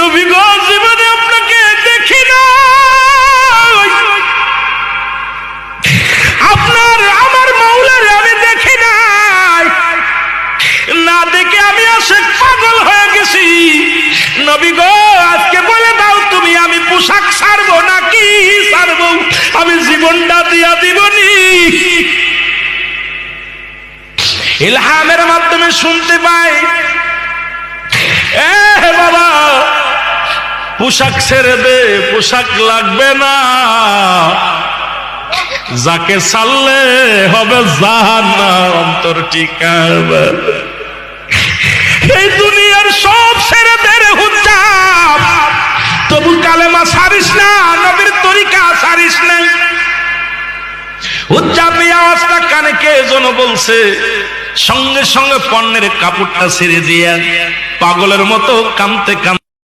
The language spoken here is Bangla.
নবী গো জীবনে আপনাকে দেখি না, আপনার আমার মাওলার আমি দেখি নাই, না দেখে আমি আশিক পাগল হয়ে গেছি। নবী গো আজকে বলে দাও তুমি আমি পোশাক ছাড়বো নাকি ছাড়বো, আমি জীবনটা দিয়া দিবনি। ইলহামের মাধ্যমে শুনতে পাই, এ বাবা পোশাক ছেড়ে দে, পোশাক লাগবে না, যাকে ছাড়লে হবে জাহান্নাম অন্তর ঠিকাবে। এই দুনিয়ার সব ছেড়ে দে রে হুজ্জাব, তবু কালেমা ছাড়িস না, নবীর তরিকা ছাড়িস না। হুজ্জাব এই আওয়াজটা কানে কে যেন বলছে, সঙ্গে সঙ্গে পণ্যের কাপড়টা ছেড়ে দিয়া পাগলের মতো কাঁদতে কাঁদতে